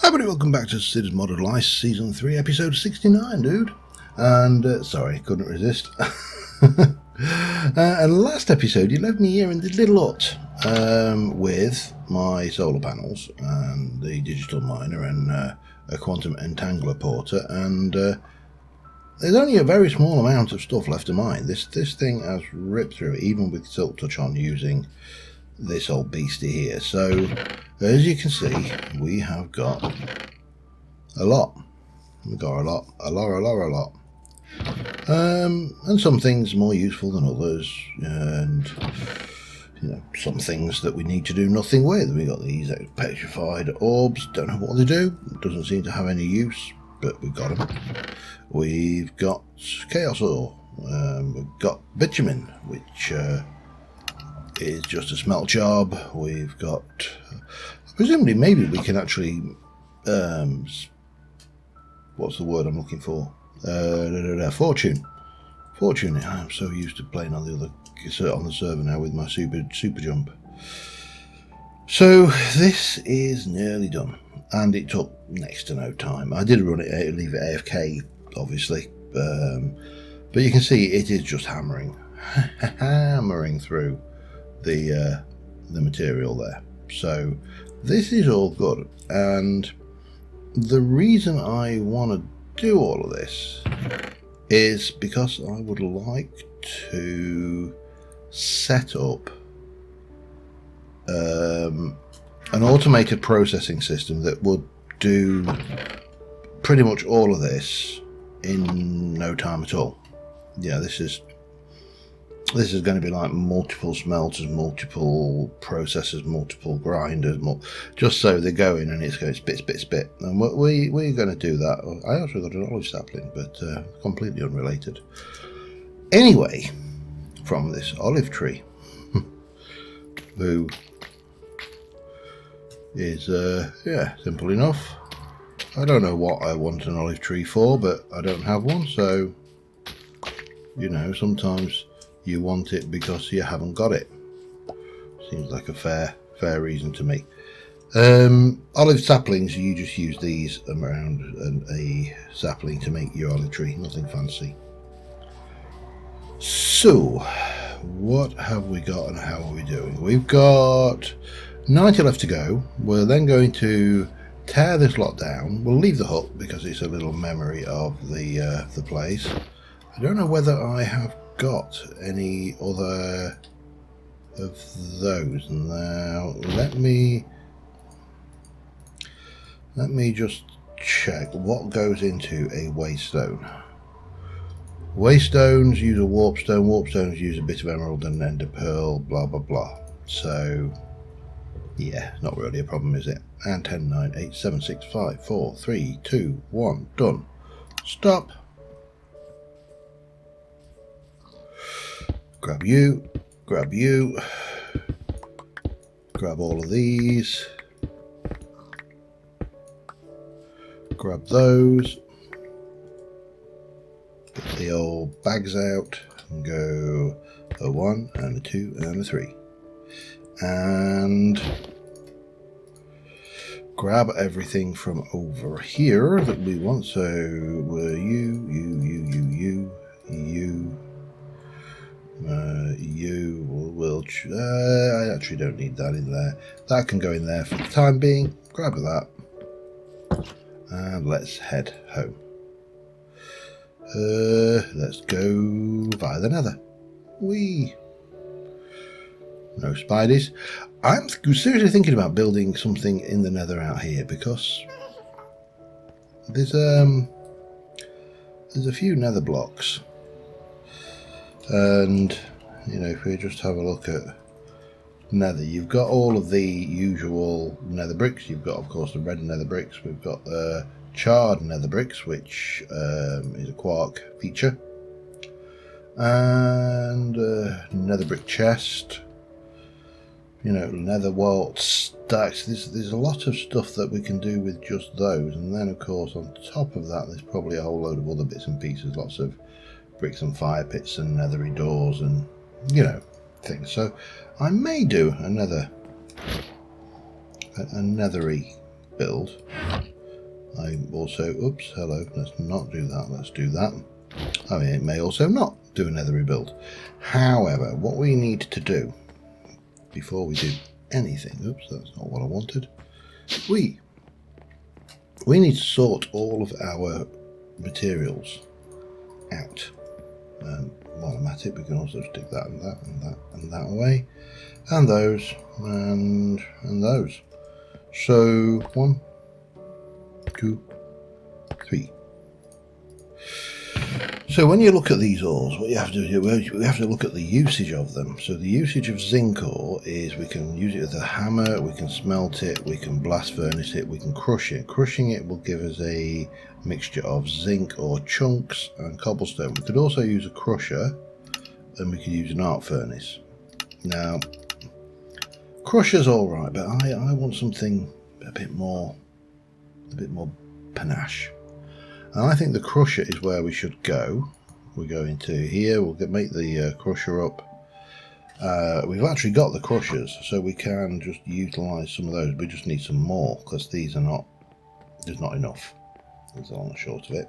Everybody, welcome back to Cids Modded Life Season 3, Episode 69, dude. And, sorry, couldn't resist. And last episode, you left me here in the little hut with my solar panels and the digital miner and a quantum entangler porter. And there's only a very small amount of stuff left to mine. This thing has ripped through it, even with Silk Touch on using this old beastie here. So as you can see, we have got a lot. We've got a lot. And some things more useful than others, and you know, some things that we need to do nothing with. We got these petrified orbs. Don't know what they do. Doesn't seem to have any use, but we've got them. We've got chaos ore. We've got bitumen, which is just a smelt job. We've got, presumably, maybe we can actually, what's the word I'm looking for? Fortune. I'm so used to playing on the server now with my super jump. So this is nearly done, and it took next to no time. I did run it, leave it AFK, obviously, but you can see it is just hammering through the material there. So this is all good, and the reason I want to do all of this is because I would like to set up an automated processing system that would do pretty much all of this in no time at all. Yeah, this is going to be like multiple smelters, multiple processors, multiple grinders, just so they go in and it's going spit. And we're going to do that. I also got an olive sapling, but completely unrelated. Anyway, from this olive tree, who is, yeah, simple enough. I don't know what I want an olive tree for, but I don't have one, so, you know, sometimes you want it because you haven't got it. Seems like a fair reason to me. Olive saplings, you just use these around a sapling to make your olive tree, nothing fancy. So, what have we got and how are we doing? We've got 90 left to go. We're then going to tear this lot down. We'll leave the hut because it's a little memory of the place. I don't know whether I have got any other of those. Now let me just check what goes into a waystone. Waystones use a warpstone, warpstones use a bit of emerald and ender pearl, blah blah blah. So yeah, not really a problem, is it? And 10, 9, 8, 7, 6, 5, 4, 3, 2, 1, done. Stop. Grab you, grab all of these, grab those, get the old bags out and go a 1 and a 2 and a 3, and grab everything from over here that we want. So you I actually don't need that in there. That can go in there for the time being. Grab that and let's head home. Let's go via the nether. No spideys. I'm seriously thinking about building something in the nether out here because there's a few nether blocks. And you know, if we just have a look at nether, you've got all of the usual nether bricks. You've got, of course, the red nether bricks. We've got the charred nether bricks, which is a quark feature, and nether brick chest. You know, nether wart stacks. There's a lot of stuff that we can do with just those, and then of course on top of that, there's probably a whole load of other bits and pieces. Lots of bricks and fire pits and nethery doors and, you know, things. So I may do a nethery build I also, oops, hello, let's not do that, let's do that. I mean, it may also not do a nether rebuild. However, what we need to do before we do anything, oops, that's not what I wanted. We need to sort all of our materials out. While I'm at it, we can also stick that and that and that and that away, and those and those. So 1, 2, 3. So when you look at these ores, what you have to do, we have to look at the usage of them. So the usage of zinc ore is we can use it as a hammer, we can smelt it, we can blast furnace it, we can crush it. Crushing it will give us a mixture of zinc or chunks and cobblestone. We could also use a crusher, and we could use an arc furnace. Now, crusher's all right, but I want something a bit more panache. And I think the crusher is where we should go. We go into here, we'll make the crusher up. We've actually got the crushers, so we can just utilise some of those. We just need some more, because these are not, there's not enough. That's the long and short of it.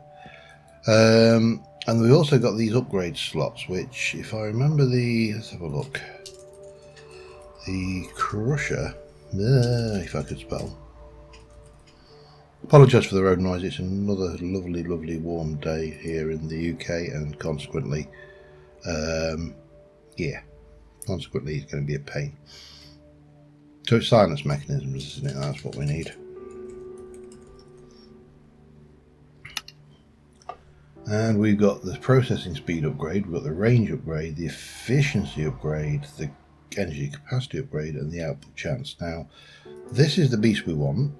And we also got these upgrade slots, which, if I remember let's have a look. The crusher, if I could spell. Apologise for the road noise, it's another lovely warm day here in the UK, and consequently, consequently it's going to be a pain. So it's silence mechanisms, isn't it? That's what we need. And we've got the processing speed upgrade, we've got the range upgrade, the efficiency upgrade, the energy capacity upgrade, and the output chance. Now, this is the beast we want.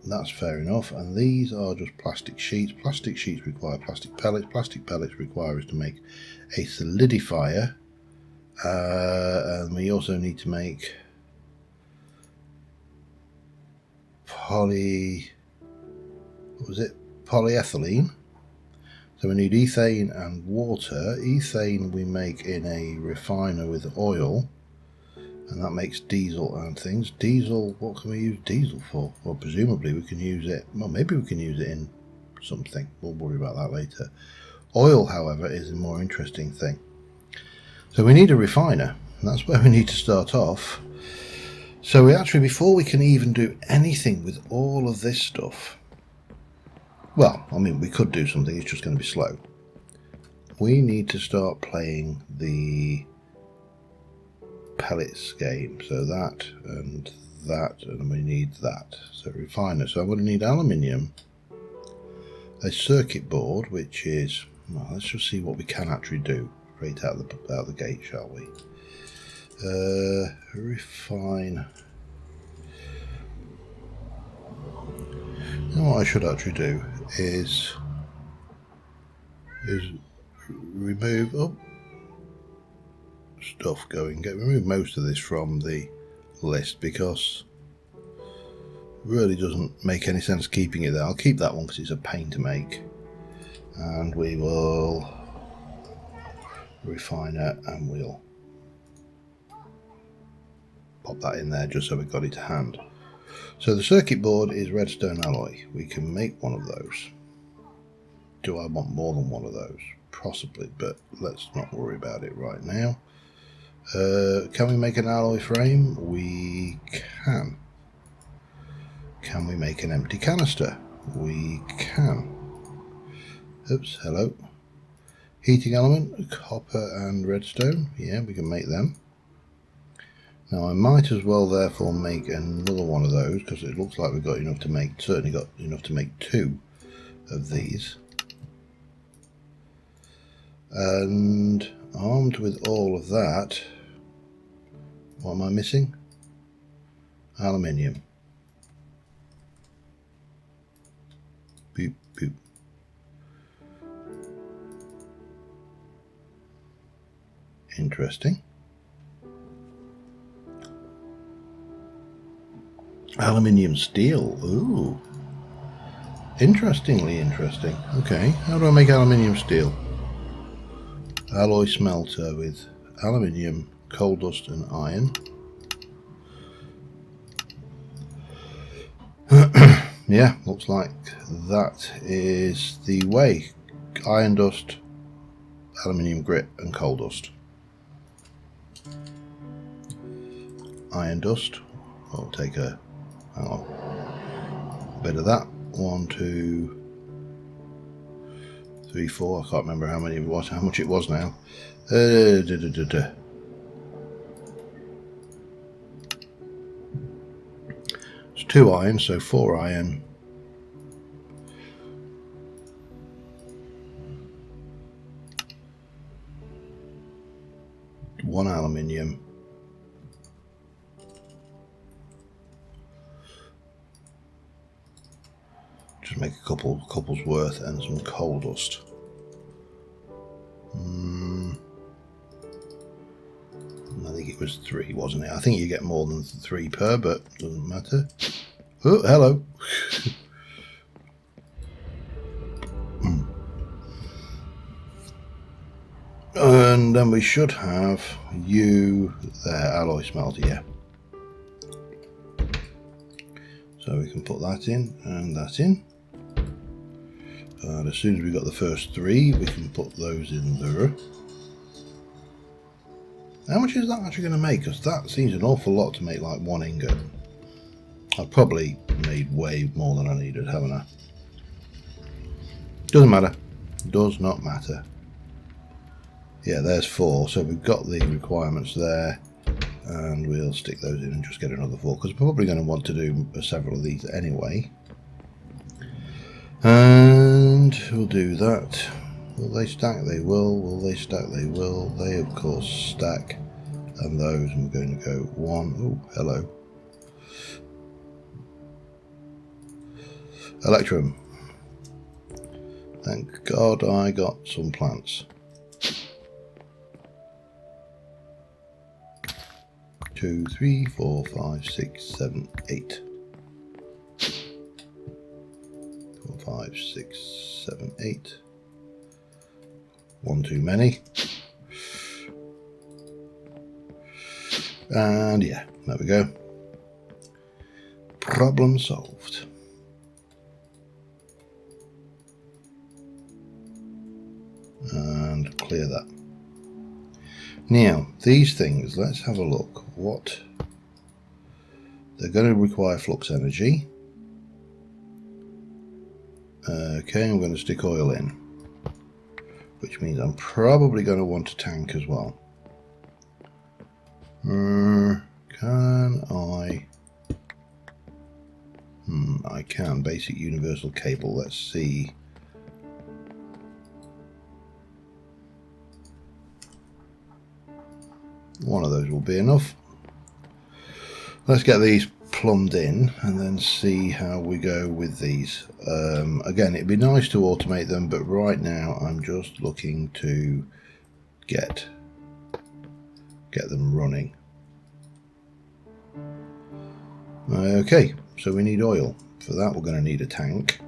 That's fair enough, and these are just plastic sheets. Plastic sheets require plastic pellets. Plastic pellets require us to make a solidifier, and we also need to make polyethylene. So we need ethane and water. Ethane we make in a refiner with oil, and that makes diesel and things. Diesel, what can we use diesel for? Well, presumably we can use it, well, maybe we can use it in something. We'll worry about that later. Oil, however, is a more interesting thing. So we need a refiner, and that's where we need to start off. So we actually, before we can even do anything with all of this stuff, well, I mean, we could do something, it's just going to be slow. We need to start playing the pellets game, so that, and we need that. So refiner, so I'm going to need aluminium, a circuit board, which is, well, let's just see what we can actually do straight out the gate, shall we? Refine. You know what I should actually do is remove stuff going. Remove most of this from the list, because it really doesn't make any sense keeping it there. I'll keep that one because it's a pain to make, and we will refine it, and we'll pop that in there just so we've got it to hand. So the circuit board is redstone alloy. We can make one of those. Do I want more than one of those? Possibly, but let's not worry about it right now. Can we make an alloy frame? We can. Can we make an empty canister? We can. Oops, hello. Heating element, copper and redstone. Yeah, we can make them. Now I might as well therefore make another one of those, because it looks like we've got enough to make, certainly got enough to make 2 of these. And armed with all of that, what am I missing? Aluminium. Boop, boop. Interesting. Aluminium steel. Ooh. Interestingly interesting. Okay, how do I make aluminium steel? Alloy smelter with aluminium, coal dust and iron. yeah, looks like that is the way. Iron dust, aluminium grit and coal dust. Iron dust, I'll take a bit of that. 1, 2, 3, 4. I can't remember how many it was, how much it was now. It's 2 iron, so 4 iron. One aluminium. Just make a couple's worth, and some coal dust. I think it was 3, wasn't it? I think you get more than 3 per, but doesn't matter. Oh, hello. And then we should have you there, alloy smelter, yeah. So we can put that in and that in. And as soon as we've got the first 3, we can put those in there. How much is that actually going to make? Because that seems an awful lot to make like 1 ingot. I've probably made way more than I needed, haven't I? Doesn't matter. Does not matter. Yeah, there's 4. So we've got the requirements there. And we'll stick those in and just get another 4. Because we're probably going to want to do several of these anyway. And we'll do that. Will they stack? They will. Will they stack? They will. They of course stack. And those, and we're going to go 1. Oh, hello. Electrum. Thank God I got some plants. 2, 3, 4, 5, 6, 7, 8. 4, 5, 6, 7, 8. 1 too many. And yeah, there we go. Problem solved. And clear that. Now, these things, let's have a look. What? They're going to require flux energy. Okay, I'm going to stick oil in, which means I'm probably going to want a tank as well. Can I? I can. Basic universal cable. Let's see. One of those will be enough. Let's get these plumbed in and then see how we go with these. Again, it'd be nice to automate them, but right now I'm just looking to get them running. Okay, so we need oil. For that we're going to need a tank.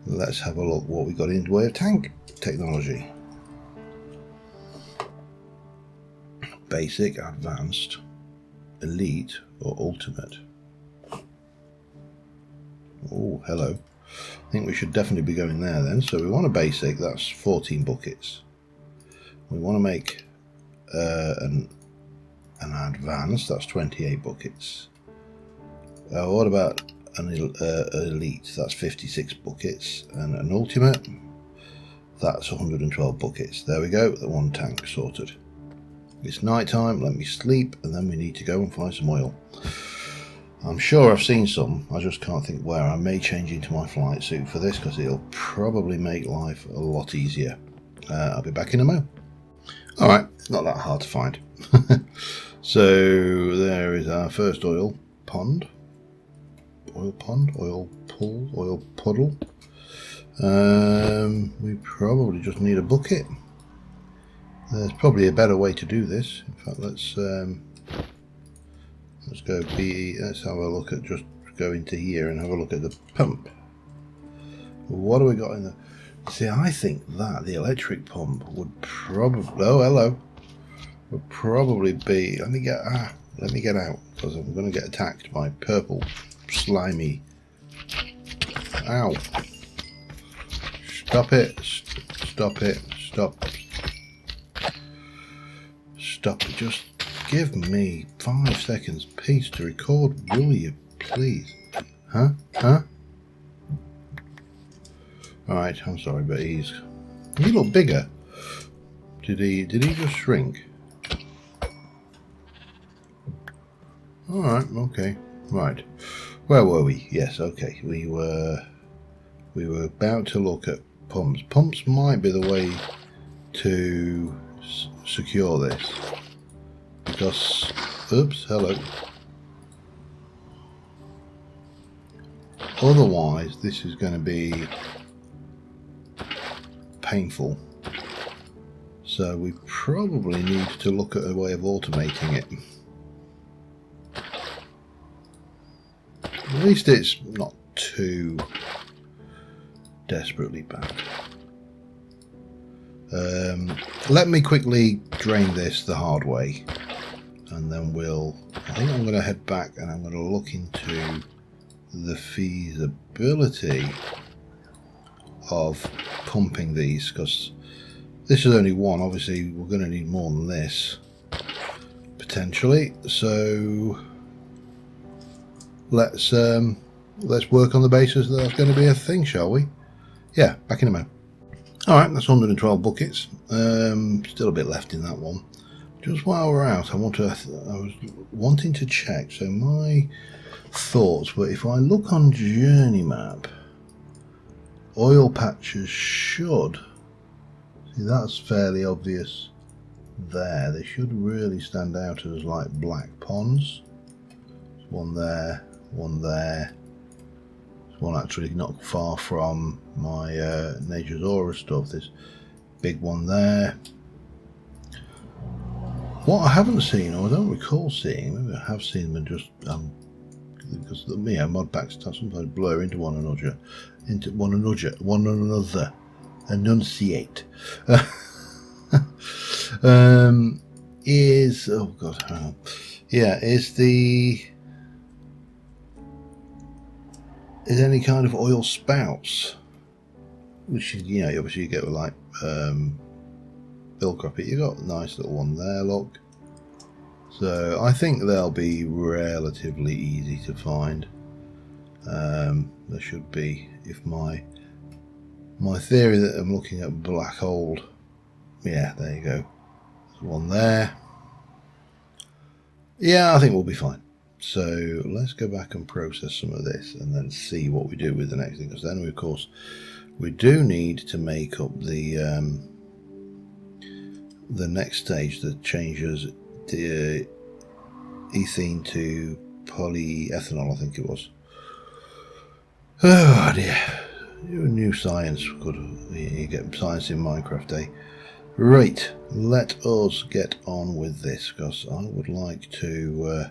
Let's have a look what we got in the way of tank technology. Basic, advanced, elite or ultimate. Oh, hello. I think we should definitely be going there then. So we want a basic, that's 14 buckets. We want to make an advanced, that's 28 buckets. What about an elite? That's 56 buckets. And an ultimate, that's 112 buckets. There we go, the 1 tank sorted. It's night time, let me sleep, and then we need to go and find some oil. I'm sure I've seen some, I just can't think where. I may change into my flight suit for this because it'll probably make life a lot easier. I'll be back in a mo. Alright, not that hard to find. So there is our first oil pond. Oil pond, oil pool, oil puddle. We probably just need a bucket. There's probably a better way to do this. In fact, let's go let's have a look at, just go into here and have a look at the pump. What do we got in the? See, I think that the electric pump would probably, oh hello, would probably be, let me get out because I'm going to get attacked by purple slimy Ow. Stop it. Stop it. Stop. Stop it. Just give me 5 seconds peace to record, will you, please? Huh? Huh? Alright, I'm sorry, but he looked bigger. Did he just shrink? Alright, okay. Right. Where were we? Yes, okay. We were about to look at pumps. Pumps might be the way to secure this. Because, oops, hello. Otherwise, this is going to be painful. So we probably need to look at a way of automating it. At least it's not too desperately bad. Let me quickly drain this the hard way, and then I think I'm going to head back and I'm going to look into the feasibility of pumping these, because this is only one. Obviously we're going to need more than this potentially, so let's work on the basis that that's going to be a thing, shall we? Yeah, back in a minute. Alright, that's 112 buckets. Still a bit left in that one. Just while we're out, I was wanting to check. So my thoughts were, if I look on journey map, oil patches should, see, that's fairly obvious there. They should really stand out as like black ponds. There's one there, one there. There's one actually not far from my Nature's Aura stuff. This big one there. What I haven't seen, or I don't recall seeing, maybe I have seen them and just because mod packs sometimes blur into one another, enunciate. Is, oh god, hang on. Yeah, is any kind of oil spouts, which is, you know, obviously you get with like bill crappie. You got a nice little one there, look. So I think they'll be relatively easy to find. There should be, if my theory that I'm looking at black hole, yeah, there you go. There's one there. Yeah, I think we'll be fine. So let's go back and process some of this and then see what we do with the next thing. Because then, of course, we do need to make up the next stage that changes the ethene to polyethanol, I think it was. Oh dear. New science. Good. You get science in Minecraft, eh? Right, let us get on with this, because I would like to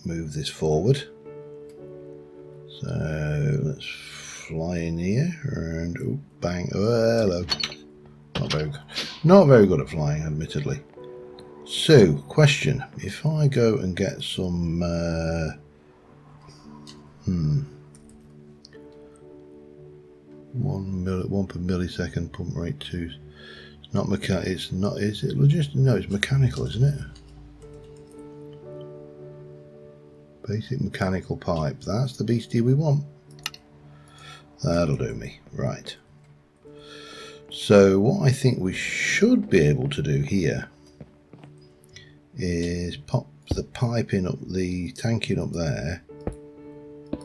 move this forward. So let's fly in here and oh, bang. Oh, hello. Not very good at flying, admittedly. So, question: if I go and get some 1 per millisecond pump rate 2. It's not mechanical. It's not. Is it logistic? No, it's mechanical, isn't it? Basic mechanical pipe. That's the beastie we want. That'll do me. Right. So what I think we should be able to do here is pop the pipe in up, the tank in up there,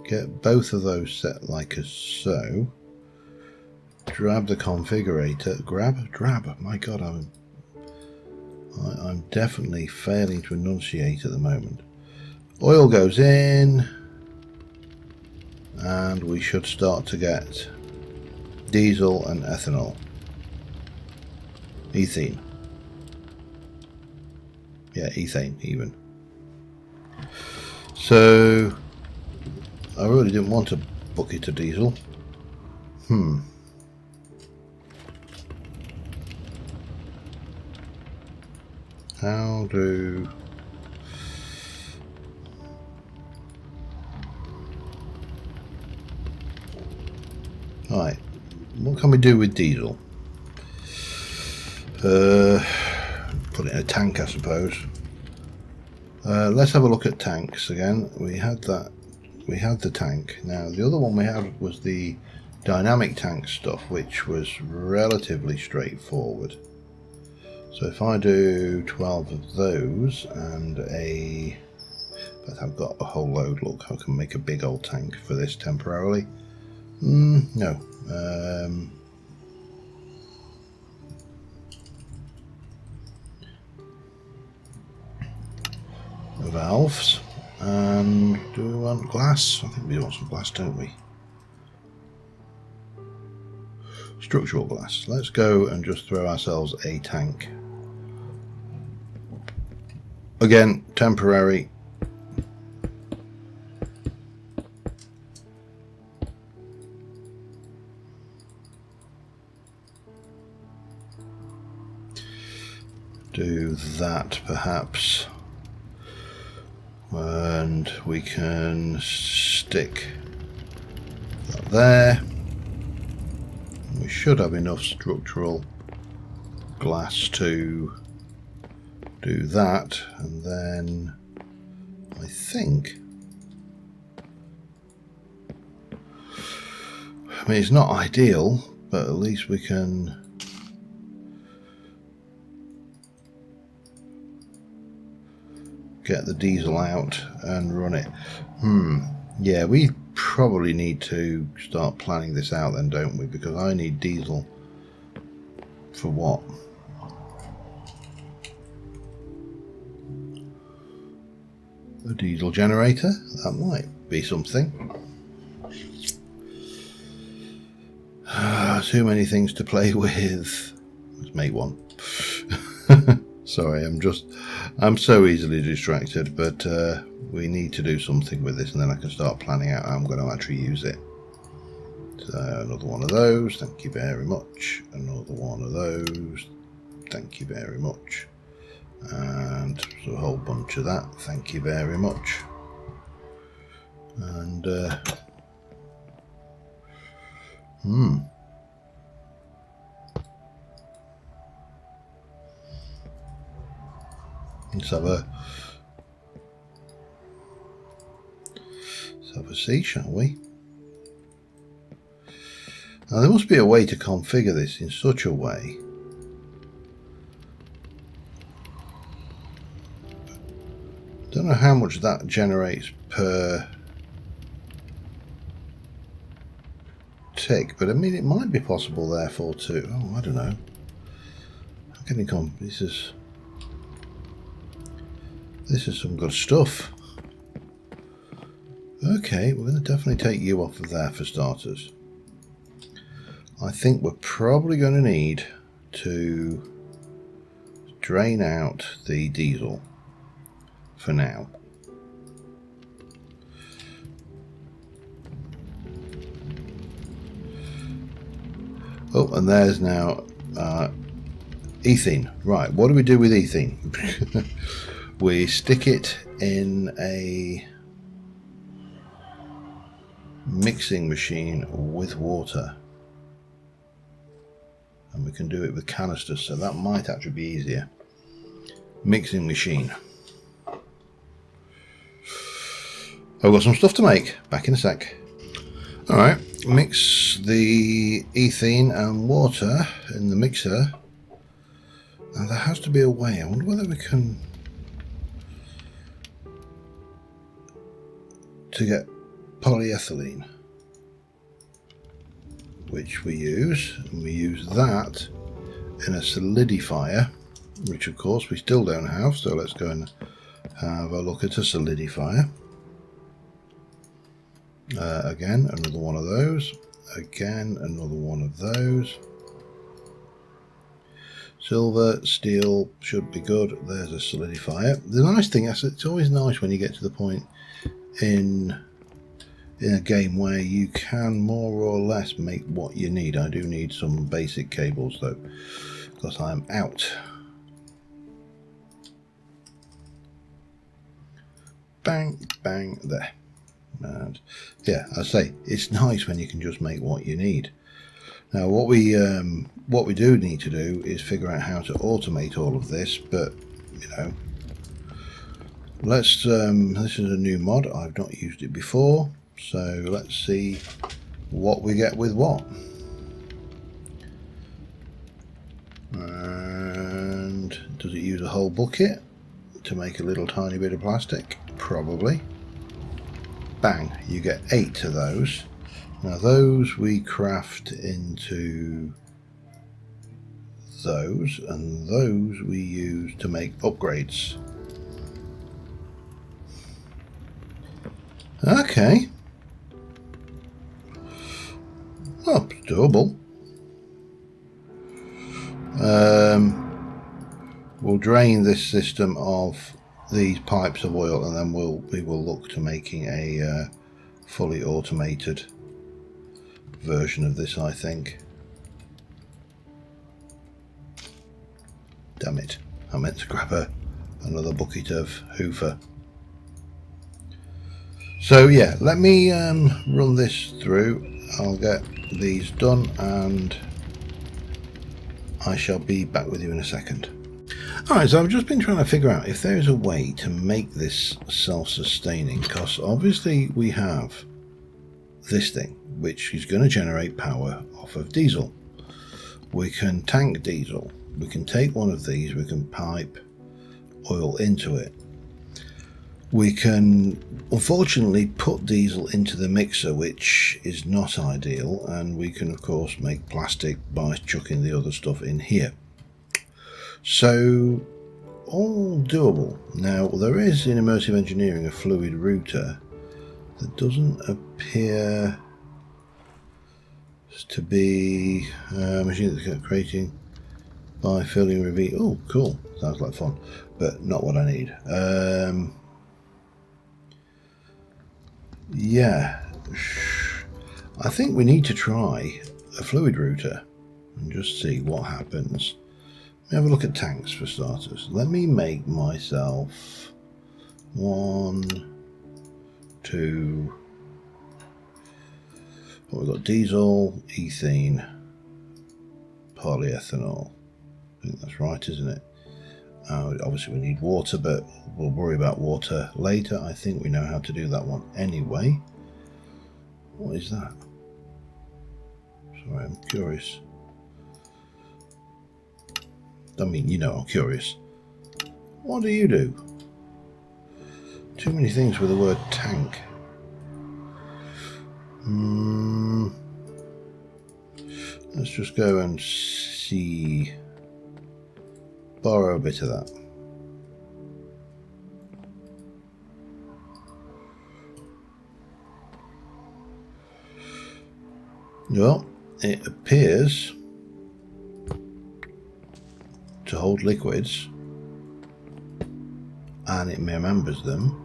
get both of those set like so, grab the configurator, grab, my god, I'm definitely failing to enunciate at the moment. Oil goes in, and we should start to get diesel and ethanol. Ethene. Yeah, ethane even. So I really didn't want a bucket of diesel. How do Right, what can we do with diesel? Put it in a tank, I suppose. Let's have a look at tanks again. We had that. We had the tank. Now the other one we had was the dynamic tank stuff, which was relatively straightforward. So if I do 12 of those and but I've got a whole load. Look, I can make a big old tank for this temporarily. No. Valves. And do we want glass? I think we want some glass, don't we? Structural glass. Let's go and just throw ourselves a tank. Again, temporary. Do that perhaps. And we can stick that there. We should have enough structural glass to do that, and then I think, I mean, it's not ideal, but at least we can get the diesel out and run it. Yeah, we probably need to start planning this out then, don't we? Because I need diesel for what? A diesel generator? That might be something. Too many things to play with. Let's make one. Sorry, I'm so easily distracted, but we need to do something with this, and then I can start planning out how I'm going to actually use it. So another one of those, thank you very much. Another one of those, thank you very much. And a whole bunch of that, thank you very much. And let's have a see, shall we? Now there must be a way to configure this in such a way don't know how much that generates per tick, but I mean it might be possible therefore to, I don't know. I'm getting this is some good stuff. Okay, we're going to definitely take you off of there for starters. I think we're probably going to need to drain out the diesel for now. Oh, and there's now ethene. Right, what do we do with ethene? We stick it in a mixing machine with water, and we can do it with canisters, so that might actually be easier. Mixing machine. I've got some stuff to make. Back in a sec. Alright, mix the ethene and water in the mixer. Now there has to be a way. I wonder whether we can to get polyethylene, which we use, and we use that in a solidifier, which of course we still don't have, so let's go and have a look at a solidifier. Again, another one of those. Again, another one of those. Silver, steel should be good. There's a solidifier. The nice thing is, it's always nice when you get to the point in a game where you can more or less make what you need. I do need some basic cables though, because I'm out. Bang, bang, there. And yeah, I say it's nice when you can just make what you need. Now what we do need to do is figure out how to automate all of this, but you know, let's this is a new mod. I've not used it before, so let's see what we get with what. And does it use a whole bucket to make a little tiny bit of plastic? Probably. Bang, you get 8 of those. Now those we craft into those, and those we use to make upgrades. Okay. Oh, it's doable. We'll drain this system of these pipes of oil, and then we will look to making a fully automated version of this, I think. Damn it, I meant to grab another bucket of hoover. So yeah, let me run this through. I'll get these done and I shall be back with you in a second. Alright, so I've just been trying to figure out if there's a way to make this self-sustaining, because obviously we have this thing which is going to generate power off of diesel. We can tank diesel, we can take one of these, we can pipe oil into it. We can unfortunately put diesel into the mixer, which is not ideal, and we can of course make plastic by chucking the other stuff in here. So all doable. Now there is in immersive engineering a fluid router that doesn't appear to be a machine that's creating by filling reveal. Oh cool, sounds like fun, but not what I need. Yeah, I think we need to try a fluid router and just see what happens. Let me have a look at tanks for starters. Let me make myself 1, 2. What we've got: diesel, ethene, polyethanol. I think that's right, isn't it? Obviously we need water, but we'll worry about water later. I think we know how to do that one anyway. What is that? Sorry, I'm curious. I mean, you know, I'm curious. What do you do? Too many things with the word tank. Let's just go and see. Borrow a bit of that. Well, it appears to hold liquids, and it remembers them.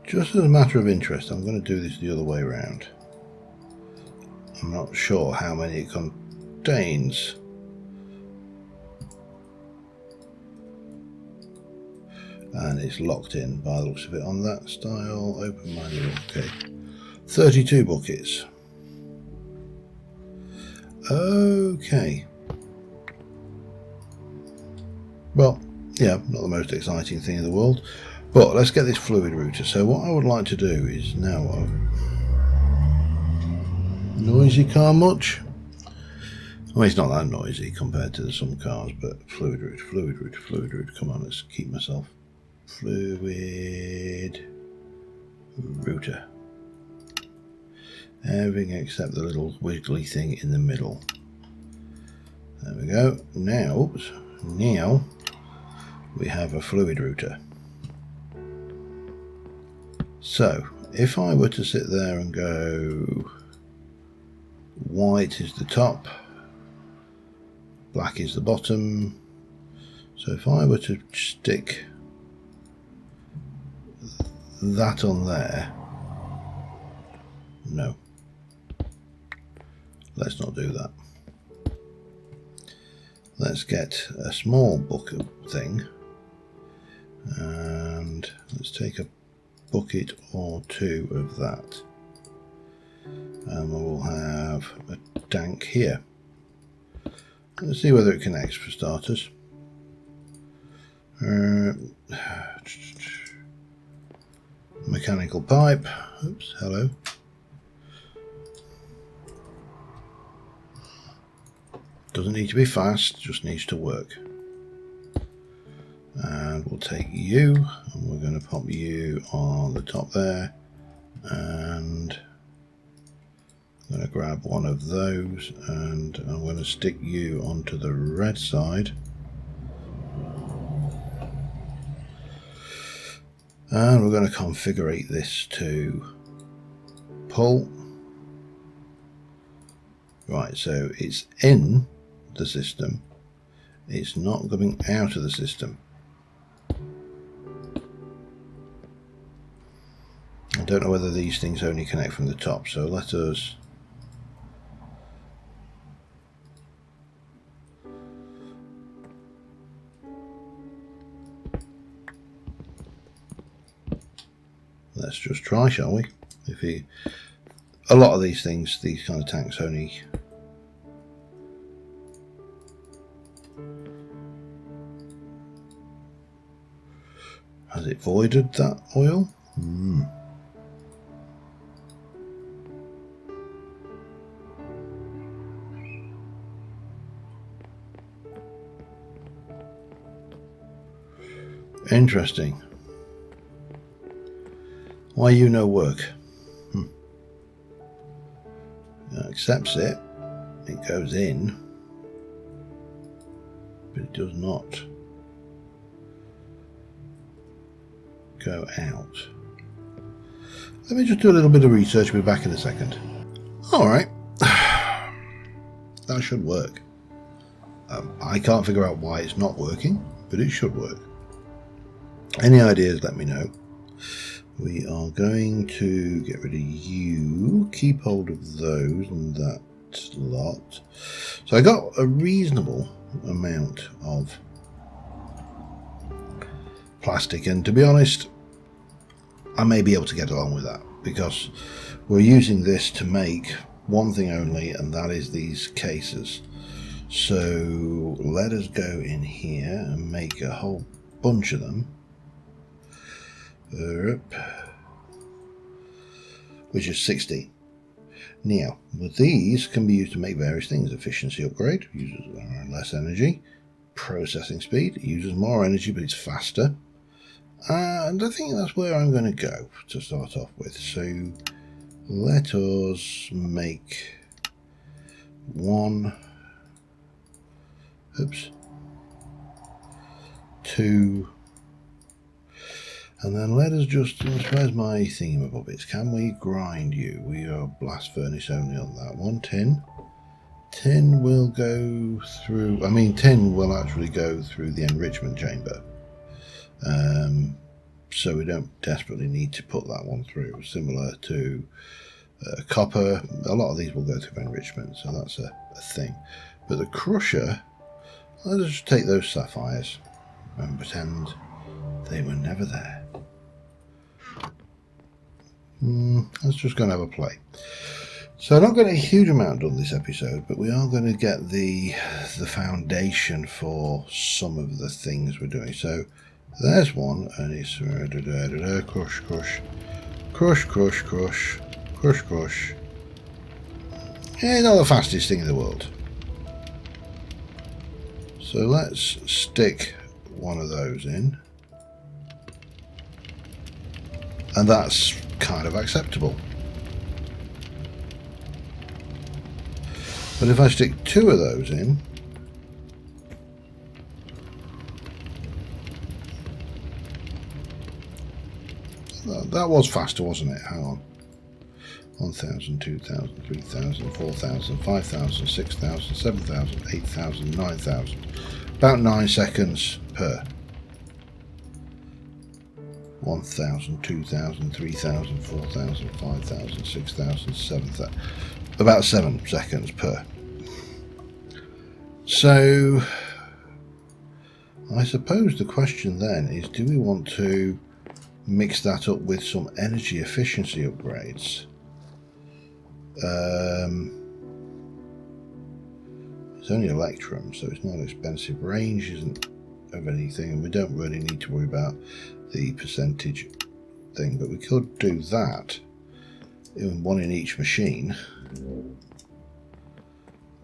Just as a matter of interest, I'm going to do this the other way around. I'm not sure how many it contains. And it's locked in by the looks of it on that style. Open manual. Okay. 32 buckets. Okay. Well, yeah, not the most exciting thing in the world. But let's get this fluid router. So what I would like to do is now... noisy car much? Well, it's not that noisy compared to some cars, but fluid router, fluid router, fluid router. Come on, let's keep myself. Fluid router. Everything except the little wiggly thing in the middle. There we go. Now, oops, now we have a fluid router. So if I were to sit there and go, white is the top, black is the bottom. So if I were to stick that on there, No. Let's not do that. Let's get a small bucket thing, and let's take a bucket or two of that, and we'll have a tank here. Let's see whether it connects for starters. Mechanical pipe. Oops, hello. Doesn't need to be fast, just needs to work. And we'll take you, and we're going to pop you on the top there, and I'm going to grab one of those, and I'm going to stick you onto the red side. And we're going to configure this to pull. Right, so it's in the system, it's not coming out of the system. I don't know whether these things only connect from the top, so let's just try, shall we? A lot of these things, these kind of tanks only has it voided that oil? Interesting. Why you no work? It accepts it. It goes in, but it does not go out. Let me just do a little bit of research. We'll be back in a second. Alright. That should work. I can't figure out why it's not working, but it should work. Any ideas, let me know. We are going to get rid of you, keep hold of those and that lot. So I got a reasonable amount of plastic, and to be honest, I may be able to get along with that, because we're using this to make one thing only, and that is these cases. So let us go in here and make a whole bunch of them, which is 60. Now, these can be used to make various things. Efficiency upgrade, uses less energy. Processing speed, it uses more energy but it's faster. And I think that's where I'm going to go to start off with. So let us make one, two, and then let us just, where's my thingamabobbits? Can we grind you? We are blast furnace only on that one. Tin will go through, tin will actually go through the enrichment chamber. So we don't desperately need to put that one through. Similar to copper, a lot of these will go through enrichment, so that's a thing. But the crusher, let's just take those sapphires and pretend they were never there. Let's just go and have a play. So I'm not getting a huge amount done this episode, but we are going to get the foundation for some of the things we're doing. So there's one, and it's crush, crush, crush, crush, crush, crush, crush. Yeah, not the fastest thing in the world. So let's stick one of those in, and that's kind of acceptable. But if I stick two of those in, that was faster, wasn't it? Hang on. 1,000, 2,000, 3,000, 4,000, 5,000, 6,000, 7,000, 8,000, 9,000. About 9 seconds per. 1,000, 2,000, 3,000, 4,000, 5,000, 6,000, 7,000, about 7 seconds per. So I suppose the question then is, do we want to mix that up with some energy efficiency upgrades? It's only Electrum, so it's not expensive. Range isn't of anything, and we don't really need to worry about the percentage thing, but we could do that, one in each machine,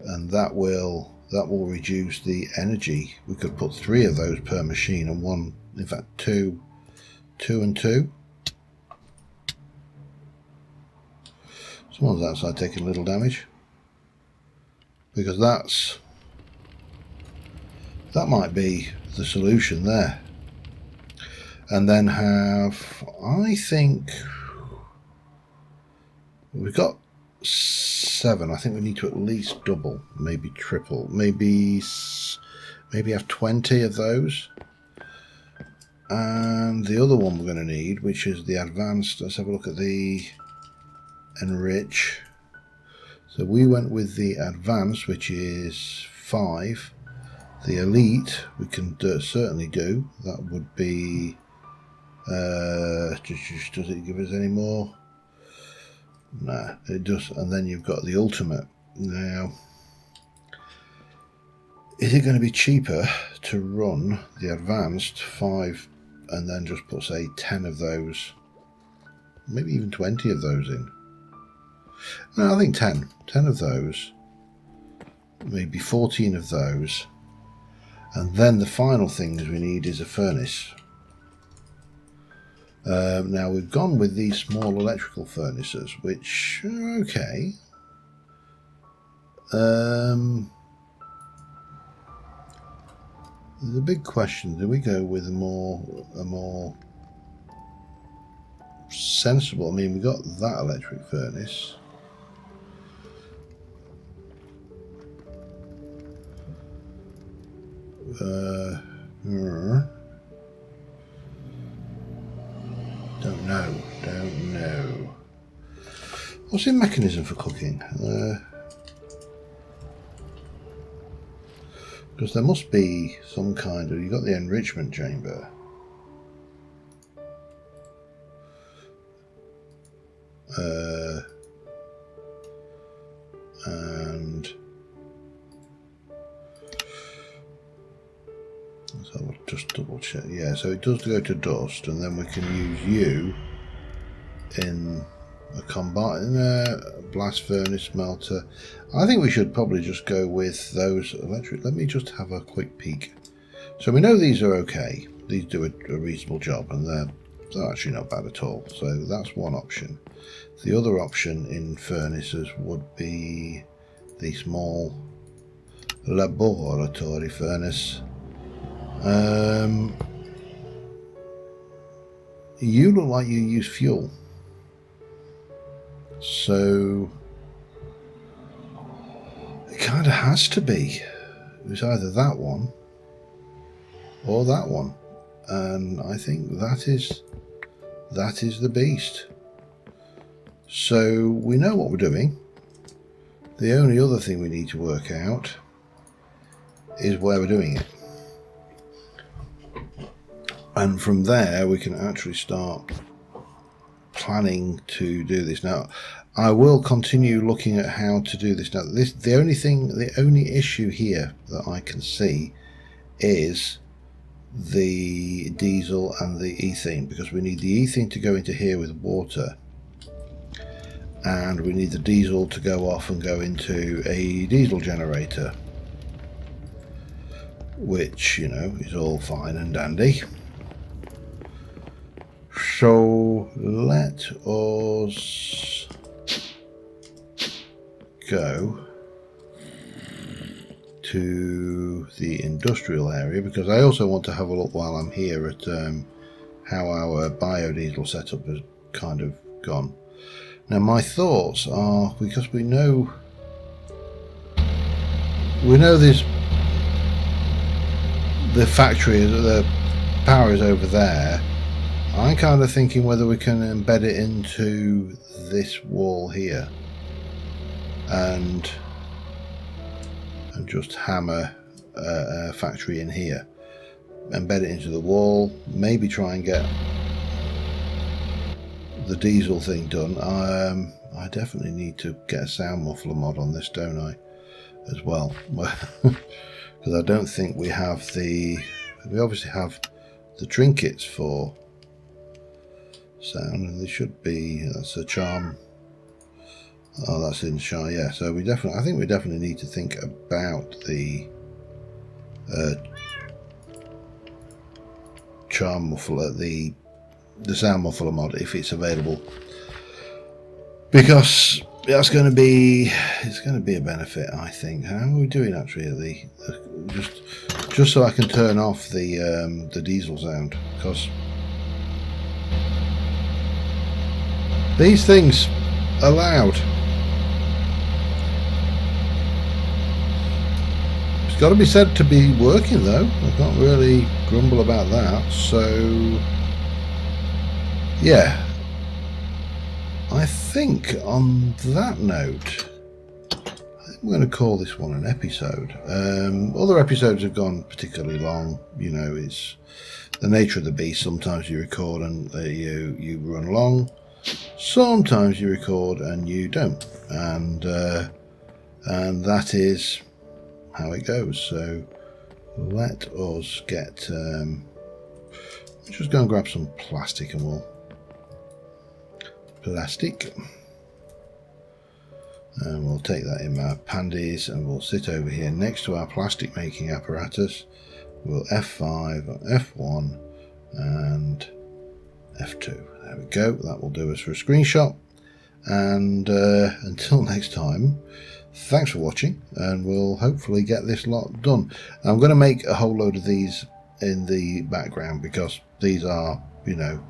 and that will reduce the energy. We could put 3 of those per machine, and one, in fact 2 and 2. Someone's outside taking a little damage, because that might be the solution there. And then have, I think we've got 7. I think we need to at least double, maybe triple, maybe have 20 of those. And the other one we're going to need, which is the advanced, let's have a look at the enrich. So we went with the advanced, which is 5. The elite we can certainly do. That would be does it give us any more? Nah, it does. And then you've got the ultimate. Now, is it going to be cheaper to run the advanced 5 and then just put, say, 10 of those, maybe even 20 of those in? No, I think 10 of those, maybe 14 of those, and then the final things we need is a furnace. Now we've gone with these small electrical furnaces, which are okay. The big question: do we go with a more sensible? I mean, we got that electric furnace. Don't know. What's the mechanism for cooking? Because there must be some kind of, you've got the enrichment chamber. And so I'll just double check. Yeah, so it does go to dust, and then we can use you in a blast furnace smelter. I think we should probably just go with those electric. Let me just have a quick peek. So we know these are okay. These do a reasonable job, and they're actually not bad at all. So that's one option. The other option in furnaces would be the small laboratory furnace. You look like you use fuel, so it kind of has to be. It's either that one or that one, and I think that is the beast. So we know what we're doing. The only other thing we need to work out is where we're doing it. And from there we can actually start planning to do this. Now I will continue looking at how to do this. Now the only issue here that I can see is the diesel and the ethane, because we need the ethane to go into here with water, and we need the diesel to go off and go into a diesel generator, which, you know, is all fine and dandy. So let us go to the industrial area, because I also want to have a look while I'm here at how our biodiesel setup has kind of gone. Now my thoughts are, because we know this, the factory, the power is over there, I'm kind of thinking whether we can embed it into this wall here and just hammer a factory in here, embed it into the wall, maybe try and get the diesel thing done. I definitely need to get a sound muffler mod on this, don't I, as well? Because I don't think we have we obviously have the trinkets for sound, and they should be, that's a charm. Oh, that's in Shire, yeah. So I think we definitely need to think about the charm muffler, the sound muffler mod, if it's available, because that's going to be a benefit, I think. How are we doing actually at the just so I can turn off the diesel sound, because these things are loud. It's got to be said to be working though. I can't really grumble about that. So yeah, I think on that note, I think we're going to call this one an episode. Other episodes have gone particularly long. You know, it's the nature of the beast. Sometimes you record and you run long. Sometimes you record and you don't, and that is how it goes. So let us get just go and grab some plastic, and we'll take that in our pandies, and we'll sit over here next to our plastic making apparatus. We'll F5, F1 and F2. There we go. That will do us for a screenshot. And until next time, thanks for watching, and we'll hopefully get this lot done. I'm going to make a whole load of these in the background because these are, you know,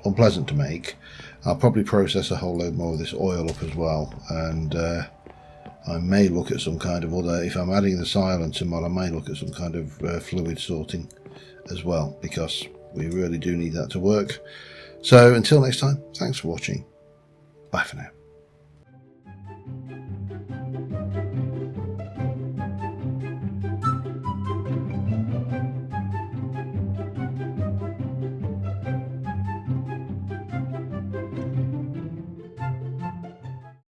unpleasant to make. I'll probably process a whole load more of this oil up as well, and I may look at some kind of other, if I'm adding the silencer mod, I may look at some kind of fluid sorting as well, because we really do need that to work. So until next time, thanks for watching. Bye for now.